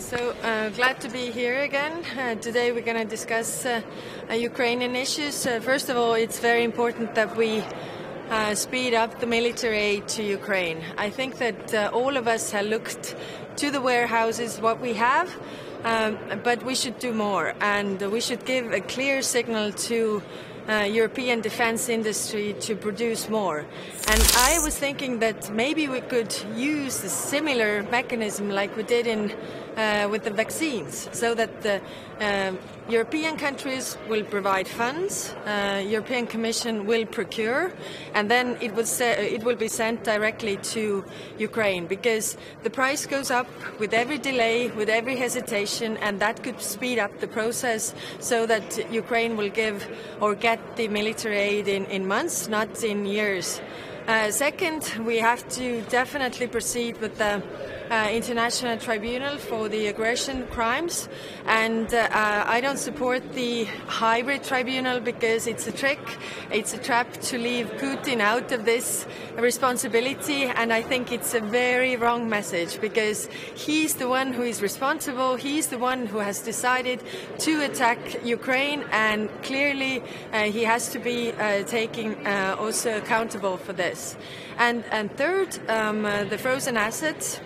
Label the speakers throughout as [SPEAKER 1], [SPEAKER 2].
[SPEAKER 1] So glad to be here again. Today we're going to discuss Ukrainian issues. First of all, it's very important that we speed up the military aid to Ukraine. I think that all of us have looked to the warehouses, what we have, but we should do more, and we should give a clear signal to European defense industry to produce more. And I was thinking that maybe we could use a similar mechanism like we did with the vaccines, so that the European countries will provide funds, European Commission will procure, and then it will be sent directly to Ukraine, because the price goes up with every delay, with every hesitation, and that could speed up the process so that Ukraine will give or get the military aid in months, not in years. Second, we have to definitely proceed with the International Tribunal for the aggression crimes, and I don't support the hybrid tribunal because it's a trick, it's a trap to leave Putin out of this responsibility, and I think it's a very wrong message, because he's the one who is responsible, he's the one who has decided to attack Ukraine, and clearly he has to be taken also accountable for this. And third, the frozen assets.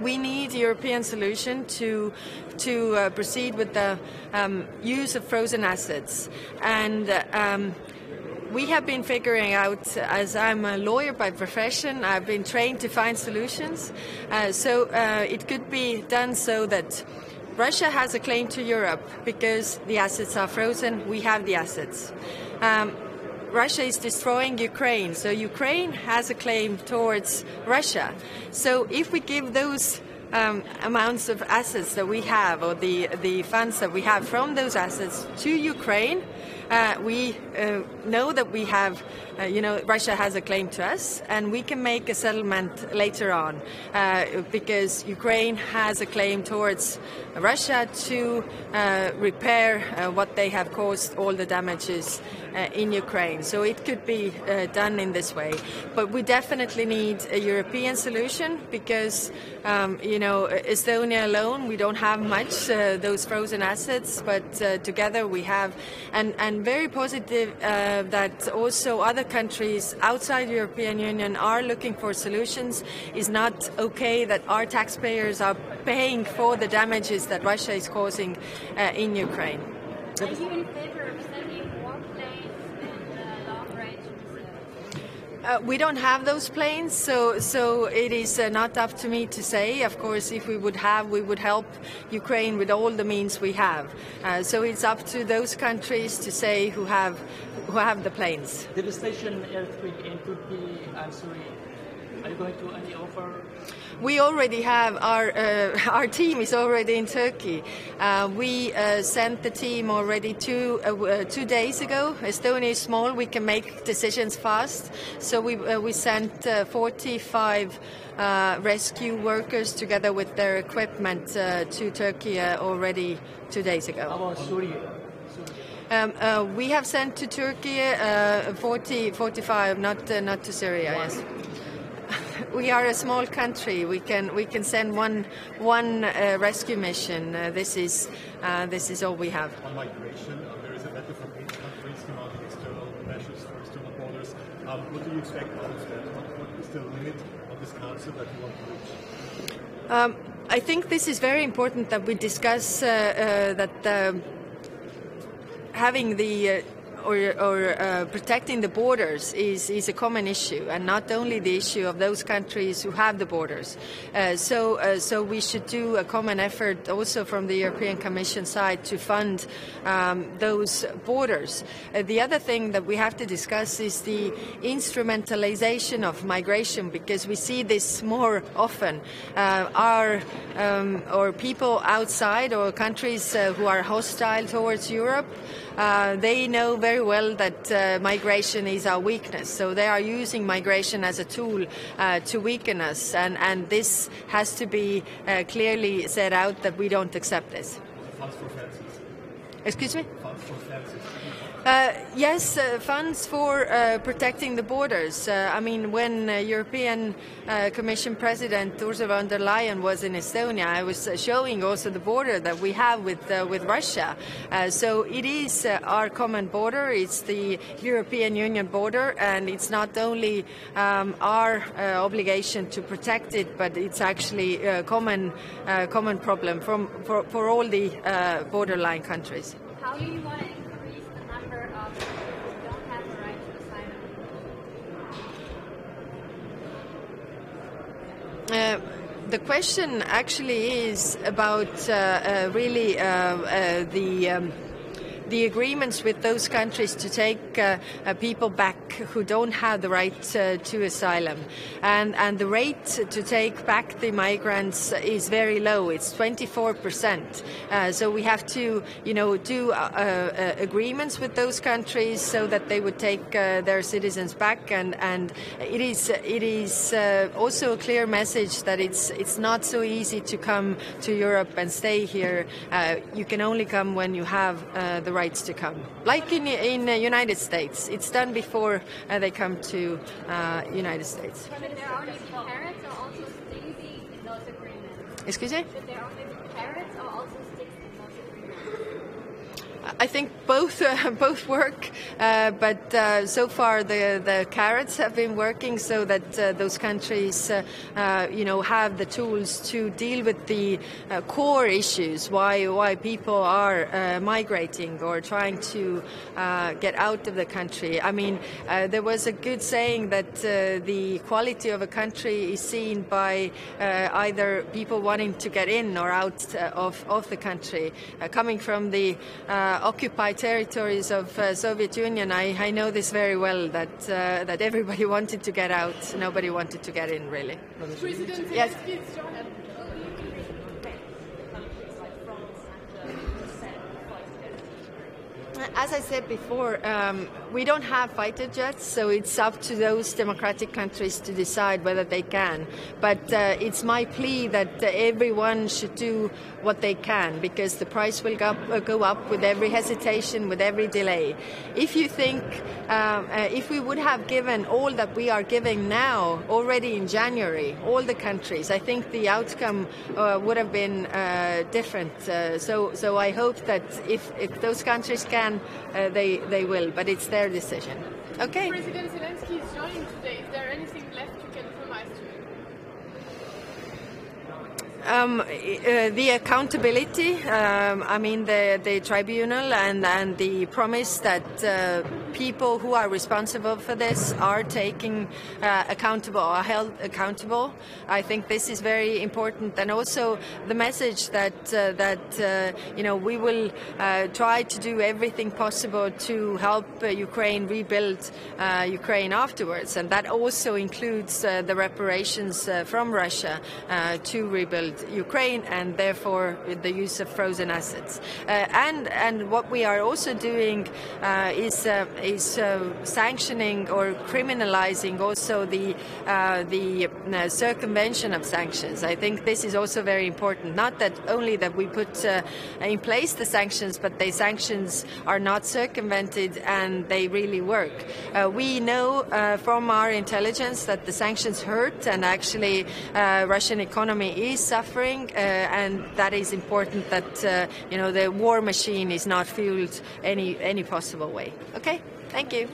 [SPEAKER 1] We need a European solution to proceed with the use of frozen assets. And we have been figuring out, as I'm a lawyer by profession, I've been trained to find solutions. So it could be done so that Russia has a claim to Europe because the assets are frozen, we have the assets. Russia is destroying Ukraine, so Ukraine has a claim towards Russia. So if we give those amounts of assets that we have, or the funds that we have from those assets to Ukraine, we know that we have, Russia has a claim to us, and we can make a settlement later on, because Ukraine has a claim towards Russia to repair what they have caused, all the damages in Ukraine. So it could be done in this way. But we definitely need a European solution, because, Estonia alone, we don't have much, those frozen assets, but together we have, and very positive that also other countries outside the European Union are looking for solutions. It's not okay that our taxpayers are paying for the damages that Russia is causing in Ukraine.
[SPEAKER 2] Are you in favor of sending warplanes and long-range missiles?
[SPEAKER 1] We don't have those planes, so it is not up to me to say. Of course, if we would have, we would help Ukraine with all the means we have. So it's up to those countries to say who have the planes.
[SPEAKER 3] Devastation earthquake in Turkey. I'm sorry. Are you going to any offer?
[SPEAKER 1] We already have our team is already in Turkey. We sent the team already 2 days ago. Estonia is small; we can make decisions fast. So we sent 45 rescue workers together with their equipment to Turkey already 2 days ago.
[SPEAKER 3] How about Syria?
[SPEAKER 1] We have sent to Turkey 45, not to Syria. Yes. We are a small country. We can send one rescue mission. This is all we have.
[SPEAKER 4] On migration, there is a letter from 8 countries demanding external measures for external borders. What do you expect out of that? What is the limit of this council that you want to reach?
[SPEAKER 1] I think this is very important that we discuss that having the protecting the borders is a common issue, and not only the issue of those countries who have the borders. So we should do a common effort also from the European Commission side to fund those borders. The other thing that we have to discuss is the instrumentalization of migration, because we see this more often. Or people outside, or countries who are hostile towards Europe, they know very well that migration is our weakness, so they are using migration as a tool to weaken us, and this has to be clearly set out that we don't accept this.
[SPEAKER 4] Funds for fences.
[SPEAKER 1] Excuse me?
[SPEAKER 4] Funds for fences.
[SPEAKER 1] Yes, funds for protecting the borders. I mean, when European Commission President Ursula von der Leyen was in Estonia, I was showing also the border that we have with Russia. So it is our common border. It's the European Union border, and it's not only our obligation to protect it, but it's actually a common problem for all the borderline countries.
[SPEAKER 2] How do you want to increase the number of people who don't have the right to asylum?
[SPEAKER 1] The question actually is about really the agreements with those countries to take people back who don't have the right to asylum, and the rate to take back the migrants is very low. It's 24%. So we have to, do agreements with those countries so that they would take their citizens back, and it is also a clear message that it's not so easy to come to Europe and stay here. You can only come when you have the rights to come. Like in the United States, it's done before they come to United States.
[SPEAKER 2] Should there only be carrots or also sticks in those agreements?
[SPEAKER 1] Excuse me?
[SPEAKER 2] Should there only be carrots or also sticks in those agreements?
[SPEAKER 1] I think both work, but so far the carrots have been working so that those countries, have the tools to deal with the core issues why people are migrating or trying to get out of the country. I mean, there was a good saying that the quality of a country is seen by either people wanting to get in or out of the country. Coming from the occupied territories of Soviet Union, I know this very well, that everybody wanted to get out, nobody wanted to get in, really.
[SPEAKER 5] President
[SPEAKER 1] Yes.
[SPEAKER 5] Zelensky is joining.
[SPEAKER 1] As I said before, we don't have fighter jets, so it's up to those democratic countries to decide whether they can. But it's my plea that everyone should do what they can, because the price will go up with every hesitation, with every delay. If you think, if we would have given all that we are giving now already in January, all the countries, I think the outcome would have been different. So I hope that if those countries can, they will, but it's their decision. Okay.
[SPEAKER 5] President Zelensky is joining today. Is there anything left you can promise to him?
[SPEAKER 1] The accountability, I mean the tribunal and the promise that people who are responsible for this are taken accountable, are held accountable. I think this is very important, and also the message that we will try to do everything possible to help Ukraine rebuild Ukraine afterwards, and that also includes the reparations from Russia to rebuild Ukraine, and therefore the use of frozen assets. And what we are also doing is sanctioning or criminalizing also the circumvention of sanctions. I think this is also very important. Not that only that we put in place the sanctions, but the sanctions are not circumvented and they really work. We know from our intelligence that the sanctions hurt, and actually Russian economy is suffering, and that is important that the war machine is not fueled any possible way. Okay, thank you.